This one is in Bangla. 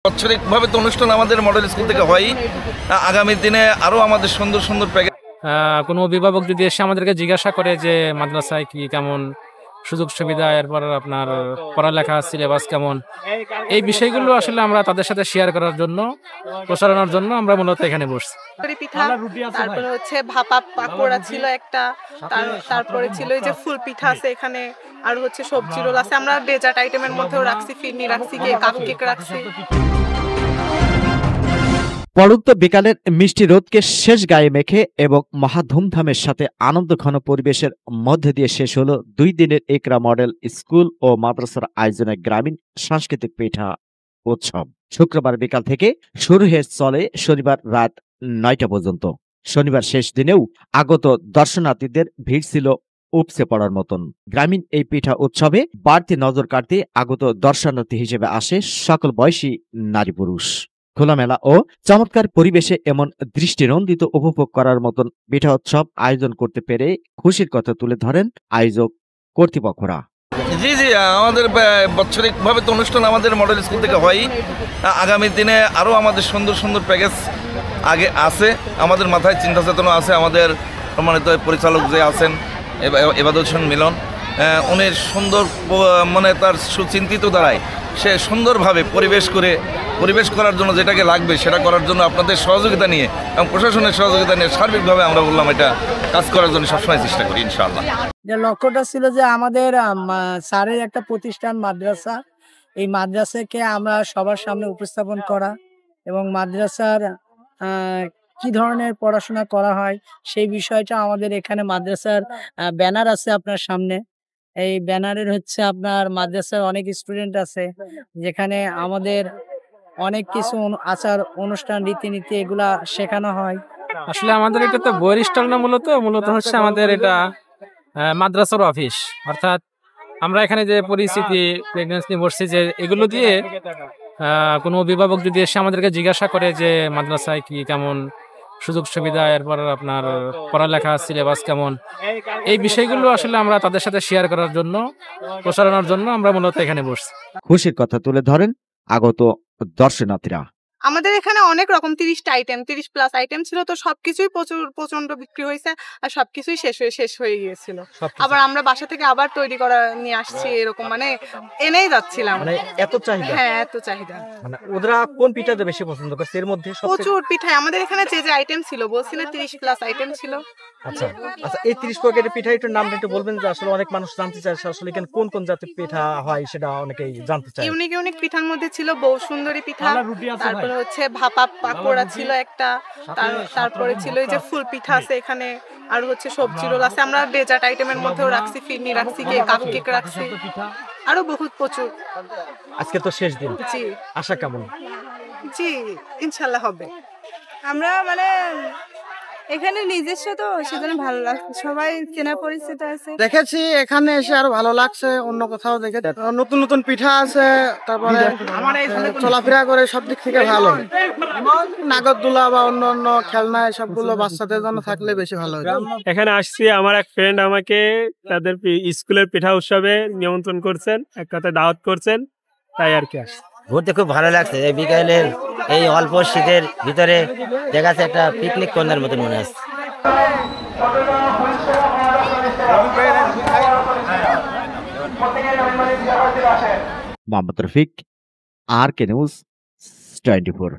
বাৎসরিকভাবে তো অনুষ্ঠান আমাদের মডেল স্কুল থেকে হয়। আগামী দিনে আরো আমাদের সুন্দর সুন্দর প্যাকেজ। কোনো অভিভাবক যদি এসে আমাদেরকে জিজ্ঞাসা করে যে মাদ্রাসায় কি কেমন সুযোগ সুবিধা, এরপর আপনার পড়ালেখা সিলেবাস কেমন, এই বিষয়গুলো আসলে আমরা তাদের সাথে শেয়ার করার জন্য, প্রচারণার জন্য আমরা মূলত এখানে বসছি। পিঠা, তারপরে হচ্ছে ভাপা পাকোড়া ছিল একটা, তারপরে ছিল এই যে ফুল পিঠা আছে এখানে, আর হচ্ছে সবজি রোল আছে। আমরা ডেজার্ট আইটেমের মধ্যেও রাখছি, ফিরনি রাখছি, কাপ কেক রাখছি। পড়ন্ত বিকালের মিষ্টি রোদকে শেষ গায়ে মেখে এবং মহা ধুমধামের সাথে আনন্দঘন পরিবেশের মধ্যে দিয়ে শেষ হলো 2 দিনের একরা মডেল স্কুল ও মাদ্রাসার আয়োজনে গ্রামীণ সাংস্কৃতিক পিঠা উৎসব। শুক্রবার বিকাল থেকে শুরু হয়ে চলে শনিবার রাত 9টা পর্যন্ত। শনিবার শেষ দিনেও আগত দর্শনার্থীদের ভিড় ছিল উপচে পড়ার মতন। গ্রামীণ এই পিঠা উৎসবে বাড়তি নজর কাটতে আগত দর্শনার্থী হিসেবে আসে সকল বয়সী নারী পুরুষ। খোলামেলা ও চমৎকার পরিবেশে এমন দৃষ্টিনন্দিত উপভোগ করার মতন পিঠা উৎসব আয়োজন করতে পেরে খুশির কথা তুলে ধরেন আয়োজক কর্তৃপক্ষরা। জি জি, আমাদের বাৎসরিকভাবে তো অনুষ্ঠান আমাদের মডেল স্কুল থেকে হয়। আগামী দিনে আরো আমাদের সুন্দর সুন্দর প্যাকেজ আগে আছে। আমাদের মাথায় চিন্তা চেতনা আছে। আমাদের সম্মানিত পরিচালক যে আছেন এবাদত হোসেন মিলন, উনি সুন্দর মানে তার সুচিন্তিত দ্বারাই সে সুন্দরভাবে পরিবেশ করার জন্য যেটাকে লাগবে সেটা করার জন্য আপনাদের সহযোগিতা নিয়ে এবং প্রশাসনের সহযোগিতা নিয়ে সার্বিকভাবে আমরা বললাম এটা কাজ করার জন্য সবসময় চেষ্টা করি ইনশাআল্লাহ। যে লক্ষ্যটা ছিল যে আমাদের স্যারের একটা প্রতিষ্ঠান মাদ্রাসা, এই মাদ্রাসাকে আমরা সবার সামনে উপস্থাপন করা এবং মাদ্রাসার কি ধরনের পড়াশোনা করা হয় সেই বিষয়টা আমাদের এখানে মাদ্রাসার ব্যানার আছে আপনার সামনে। এই ব্যানারের হচ্ছে আপনার মাদ্রাসার অনেক স্টুডেন্ট আছে, যেখানে আমাদের অনেক কিছু আচার অনুষ্ঠান রীতিনীতি এগুলা শেখানো হয়। আসলে আমাদের এটা তো বইয়ের স্টল না, মূলত হচ্ছে আমাদের এটা মাদ্রাসার অফিস। অর্থাৎ আমরা এখানে যে পরিস্থিতি প্রেগন্যান্সি বসছি, যে এগুলো দিয়ে কোনো অভিভাবক যদি এসে আমাদেরকে জিজ্ঞাসা করে যে মাদ্রাসায় কি কেমন সুযোগ সুবিধা, এরপর আপনার পড়ালেখা সিলেবাস কেমন, এই বিষয়গুলো আসলে আমরা তাদের সাথে শেয়ার করার জন্য, প্রচারণার জন্য আমরা মূলত এখানে বসছি। খুশির কথা তুলে ধরেন আগত দর্শনার্থীরা। আমাদের এখানে অনেক রকম 30টা আইটেম, 30+ আইটেম ছিল, তো সবকিছুই প্রচন্ড বিক্রি হয়েছে আর সবকিছুই শেষ হয়ে গিয়েছিল। আবার আমরা বাসা থেকে আবার তৈরি করা নিয়ে আসছি, এরকম মানে এনেই যাচ্ছিলাম। মানে এত চাহিদা? হ্যাঁ, এত চাহিদা। মানে ওরা কোন পিঠাটা বেশি পছন্দ করছে এর মধ্যে? প্রচুর পিঠাই আমাদের এখানে যে আইটেম ছিল, বলছি না 30+ আইটেম ছিল। আচ্ছা, এই 30 প্যাকেটের পিঠা একটু নামটা একটু বলবেন, যে আসলে অনেক মানুষ জানতে চায় আসলে এখানে কোন কোন জাতের পিঠা হয়, সেটা অনেকেই জানতে চায়। ইউনিক পিঠার মধ্যে ছিল বউ সুন্দরী পিঠা, তারপরে হচ্ছে ভাপা পাকোড়া ছিল একটা, তারপরে ছিল এই যে ফুল পিঠা আছে এখানে, আর হচ্ছে সবজি রোল আছে। আমরা ডেজার্ট আইটেমের মধ্যেও রাখছি, ফিরনি রাখছি, কাপ কেক রাখছি, আরো প্রচুর। আজকে তো শেষ দিন, জি, আশা কেমন? জি, ইনশাল্লাহ হবে। আমরা মানে এখানে নিজস্ব তো সেজন্য ভালো লাগছে, সবাই চেনা পরিচিত আছে। দেখেছি এখানে এসে আরো ভালো লাগছে, অন্য কোথাও দেখে নতুন নতুন পিঠা আছে, তারপরে চলাফেরা করে সব দিক থেকে ভালো। নাগরদোলা বা অন্য খেলনা সবগুলো বাচ্চাদের জন্য থাকলে বেশি ভালো হয়। এখানে আসছি, আমার এক ফ্রেন্ড আমাকে তাদের স্কুলের পিঠা উৎসবে নিমন্ত্রণ করছেন, এক কথায় দাওয়াত করছেন, তাই আর কি আসছি। ঘুরতে খুব ভালো লাগছে। এই বিকালের এই অল্প শীতের ভিতরে দেখা যাচ্ছে একটা পিকনিক কর্নার মতন মনে হচ্ছে। Mohammad Rafiq, RK news 24।